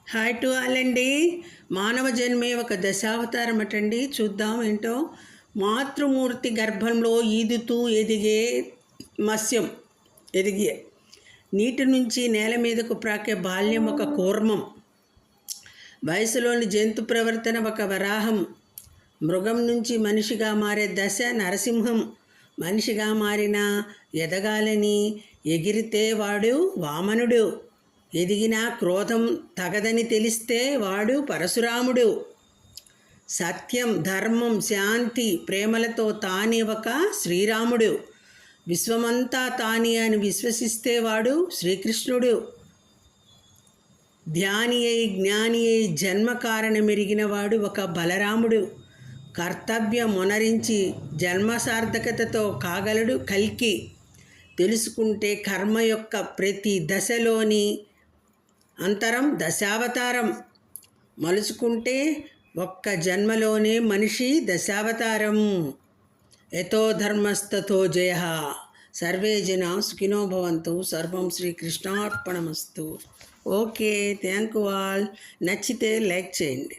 Hi to all అండి. మానవ జన్మే ఒక దశావతారం అటండి. చూద్దాం ఏంటో. మాతృమూర్తి గర్భంలో ఈదుతూ ఎదిగే మత్స్యం ఎదిగే నీటి నుంచి నేల మీదకు ప్రాకే బాల్యం ఒక కూర్మం, వయసులోని జంతు ప్రవర్తన ఒక వరాహం, మృగం నుంచి మనిషిగా మారే దశ నరసింహం, మనిషిగా మారిన ఎదగాలని ఎగిరితే వాడు వామనుడు, ఎదిగిన క్రోధం తగదని తెలిస్తే వాడు పరశురాముడు, సత్యం ధర్మం శాంతి ప్రేమలతో తానే ఒక శ్రీరాముడు, విశ్వమంతా తానే అని విశ్వసిస్తే వాడు శ్రీకృష్ణుడు, ధ్యాని అయి జ్ఞాని అయి జన్మ కారణమెరిగిన వాడు ఒక బలరాముడు, కర్తవ్యం మొనరించి జన్మ సార్థకతతో కాగలడు కల్కి, తెలుసుకుంటే కర్మ యొక్క ప్రతి దశలోని అంతరం దశావతారం, మలుచుకుంటే ఒక్క జన్మలోనే మనిషి దశావతారం. యతో ధర్మస్తతో జయ. సర్వే జనా సుఖినో భవంతు. సర్వం శ్రీకృష్ణార్పణమస్తు. Okay, thank you all. నచ్చితే లైక్ చేయండి.